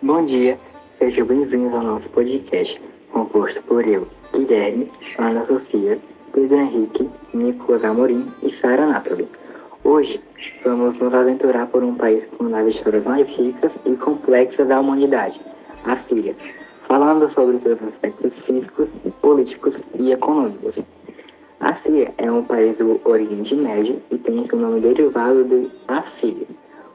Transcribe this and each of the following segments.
Bom dia, sejam bem-vindos ao nosso podcast, composto por eu, Guilherme, Ana Sofia, Pedro Henrique, Nicolas Amorim e Sara Nathalie. Hoje, vamos nos aventurar por um país com uma das histórias mais ricas e complexas da humanidade, a Síria, falando sobre seus aspectos físicos, políticos e econômicos. A Síria é um país do Oriente Médio e tem seu nome derivado de Assíria,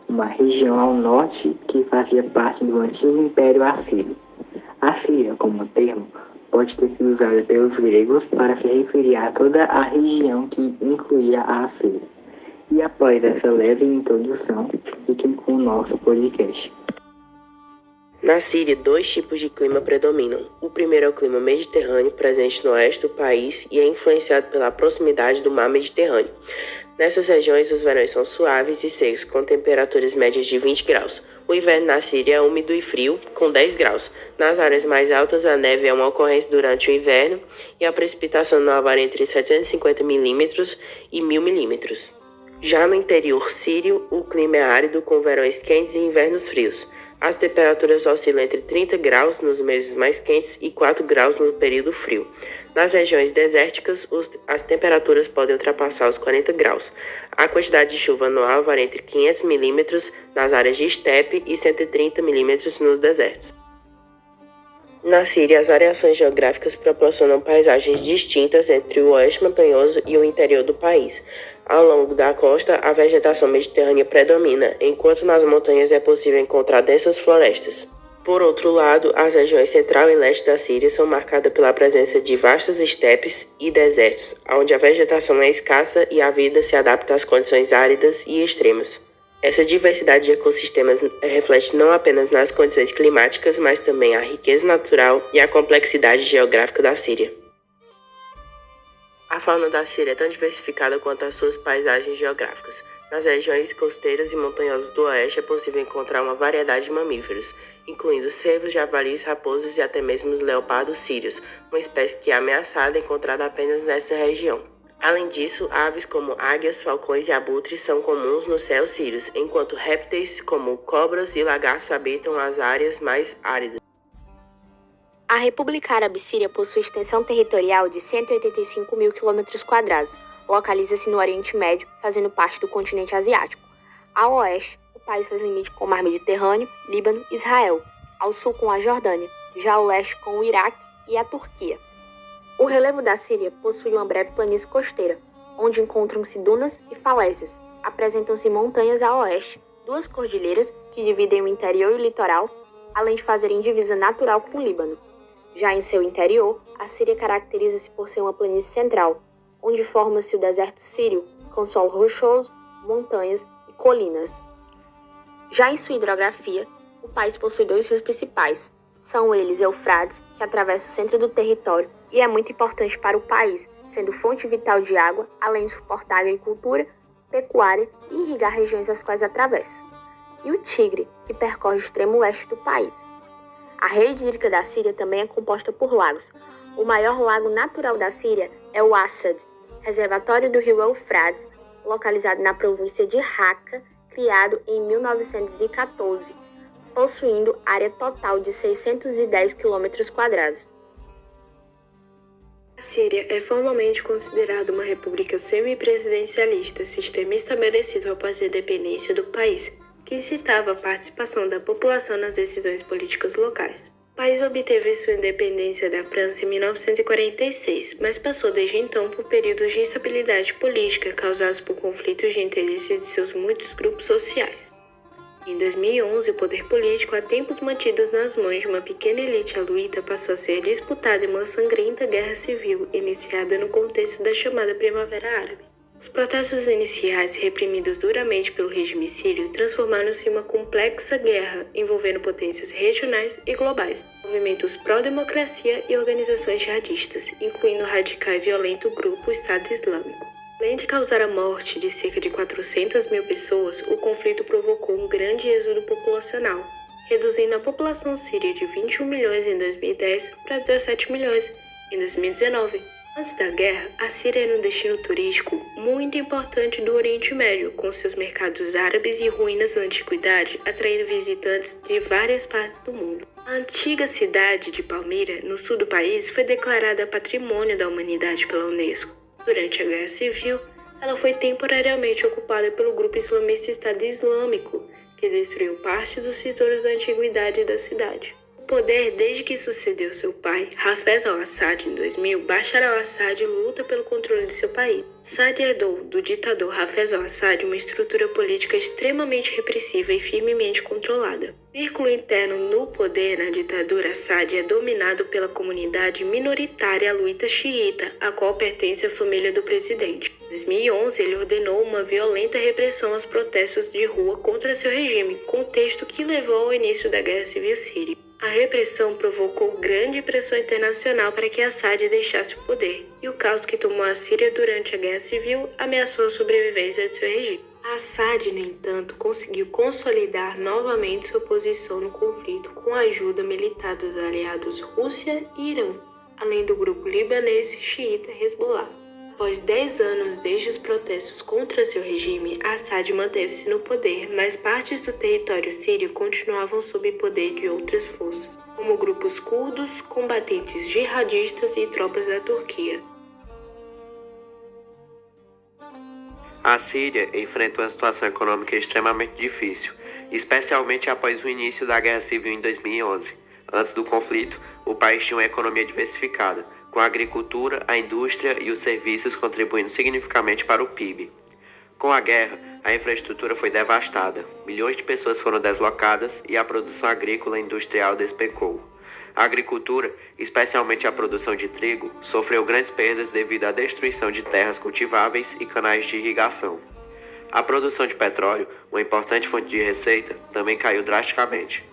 uma região ao norte que fazia parte do antigo Império Assírio. A Síria, como termo, pode ter sido usada pelos gregos para se referir a toda a região que incluía a Assíria. E após essa leve introdução, fiquem com o nosso podcast. Na Síria, 2 tipos de clima predominam. O primeiro é o clima mediterrâneo, presente no oeste do país e é influenciado pela proximidade do mar Mediterrâneo. Nessas regiões, os verões são suaves e secos, com temperaturas médias de 20 graus. O inverno na Síria é úmido e frio, com 10 graus. Nas áreas mais altas, a neve é uma ocorrência durante o inverno e a precipitação anual varia entre 750 milímetros e 1000 milímetros. Já no interior sírio, o clima é árido, com verões quentes e invernos frios. As temperaturas oscilam entre 30 graus nos meses mais quentes e 4 graus no período frio. Nas regiões desérticas, as temperaturas podem ultrapassar os 40 graus. A quantidade de chuva anual varia entre 500 milímetros nas áreas de estepe e 130 milímetros nos desertos. Na Síria, as variações geográficas proporcionam paisagens distintas entre o oeste montanhoso e o interior do país. Ao longo da costa, a vegetação mediterrânea predomina, enquanto nas montanhas é possível encontrar densas florestas. Por outro lado, as regiões central e leste da Síria são marcadas pela presença de vastas estepes e desertos, onde a vegetação é escassa e a vida se adapta às condições áridas e extremas. Essa diversidade de ecossistemas reflete não apenas nas condições climáticas, mas também a riqueza natural e a complexidade geográfica da Síria. A fauna da Síria é tão diversificada quanto as suas paisagens geográficas. Nas regiões costeiras e montanhosas do oeste é possível encontrar uma variedade de mamíferos, incluindo cervos, javalis, raposas e até mesmo os leopardos sírios, uma espécie que é ameaçada encontrada apenas nesta região. Além disso, aves como águias, falcões e abutres são comuns nos céus sírios, enquanto répteis como cobras e lagartos habitam as áreas mais áridas. A República Árabe Síria possui extensão territorial de 185 mil km². Localiza-se no Oriente Médio, fazendo parte do continente asiático. Ao oeste, o país faz limite com o Mar Mediterrâneo, Líbano e Israel. Ao sul, com a Jordânia. Já ao leste, com o Iraque e a Turquia. O relevo da Síria possui uma breve planície costeira, onde encontram-se dunas e falésias. Apresentam-se montanhas a oeste, 2 cordilheiras que dividem o interior e o litoral, além de fazerem divisa natural com o Líbano. Já em seu interior, a Síria caracteriza-se por ser uma planície central, onde forma-se o deserto sírio, com solo rochoso, montanhas e colinas. Já em sua hidrografia, o país possui 2 rios principais. São eles Eufrates, que atravessa o centro do território e é muito importante para o país, sendo fonte vital de água, além de suportar a agricultura, pecuária e irrigar regiões as quais atravessa. E o Tigre, que percorre o extremo leste do país. A rede hídrica da Síria também é composta por lagos. O maior lago natural da Síria é o Assad, reservatório do rio Eufrates, localizado na província de Raqqa, criado em 1914. Possuindo área total de 610 km². A Síria é formalmente considerada uma república semipresidencialista, sistema estabelecido após a independência do país, que incitava a participação da população nas decisões políticas locais. O país obteve sua independência da França em 1946, mas passou desde então por períodos de instabilidade política causados por conflitos de interesse de seus muitos grupos sociais. Em 2011, o poder político, há tempos mantido nas mãos de uma pequena elite alauíta, passou a ser disputado em uma sangrenta guerra civil iniciada no contexto da chamada Primavera Árabe. Os protestos iniciais, reprimidos duramente pelo regime sírio, transformaram-se em uma complexa guerra envolvendo potências regionais e globais, movimentos pró-democracia e organizações jihadistas, incluindo o radical e violento grupo Estado Islâmico. Além de causar a morte de cerca de 400 mil pessoas, o conflito provocou um grande êxodo populacional, reduzindo a população síria de 21 milhões em 2010 para 17 milhões em 2019. Antes da guerra, a Síria era um destino turístico muito importante do Oriente Médio, com seus mercados árabes e ruínas da antiguidade atraindo visitantes de várias partes do mundo. A antiga cidade de Palmira, no sul do país, foi declarada Patrimônio da Humanidade pela Unesco. Durante a Guerra Civil, ela foi temporariamente ocupada pelo grupo islamista Estado Islâmico, que destruiu parte dos setores da antiguidade da cidade. O poder desde que sucedeu seu pai, Hafez al-Assad, em 2000, Bashar al-Assad luta pelo controle de seu país. Assad herdou do ditador Hafez al-Assad uma estrutura política extremamente repressiva e firmemente controlada. O círculo interno no poder na ditadura Assad é dominado pela comunidade minoritária aluíta xiita, a qual pertence à família do presidente. Em 2011, ele ordenou uma violenta repressão aos protestos de rua contra seu regime, contexto que levou ao início da Guerra Civil Síria. A repressão provocou grande pressão internacional para que Assad deixasse o poder, e o caos que tomou a Síria durante a Guerra Civil ameaçou a sobrevivência de seu regime. Assad, no entanto, conseguiu consolidar novamente sua posição no conflito com a ajuda militar dos aliados Rússia e Irã, além do grupo libanês xiita Hezbollah. Após 10 anos desde os protestos contra seu regime, Assad manteve-se no poder, mas partes do território sírio continuavam sob poder de outras forças, como grupos curdos, combatentes jihadistas e tropas da Turquia. A Síria enfrenta uma situação econômica extremamente difícil, especialmente após o início da Guerra Civil em 2011. Antes do conflito, o país tinha uma economia diversificada, com a agricultura, a indústria e os serviços contribuindo significativamente para o PIB. Com a guerra, a infraestrutura foi devastada, milhões de pessoas foram deslocadas e a produção agrícola e industrial despencou. A agricultura, especialmente a produção de trigo, sofreu grandes perdas devido à destruição de terras cultiváveis e canais de irrigação. A produção de petróleo, uma importante fonte de receita, também caiu drasticamente.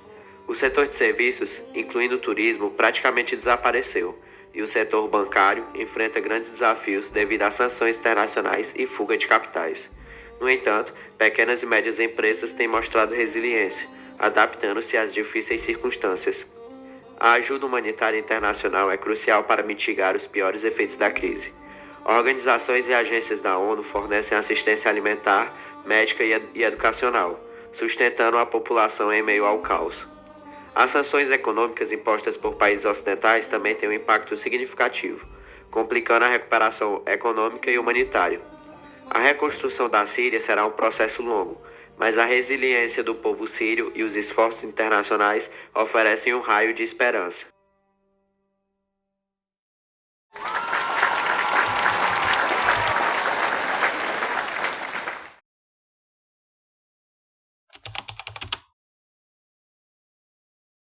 O setor de serviços, incluindo o turismo, praticamente desapareceu, e o setor bancário enfrenta grandes desafios devido às sanções internacionais e fuga de capitais. No entanto, pequenas e médias empresas têm mostrado resiliência, adaptando-se às difíceis circunstâncias. A ajuda humanitária internacional é crucial para mitigar os piores efeitos da crise. Organizações e agências da ONU fornecem assistência alimentar, médica e educacional, sustentando a população em meio ao caos. As sanções econômicas impostas por países ocidentais também têm um impacto significativo, complicando a recuperação econômica e humanitária. A reconstrução da Síria será um processo longo, mas a resiliência do povo sírio e os esforços internacionais oferecem um raio de esperança.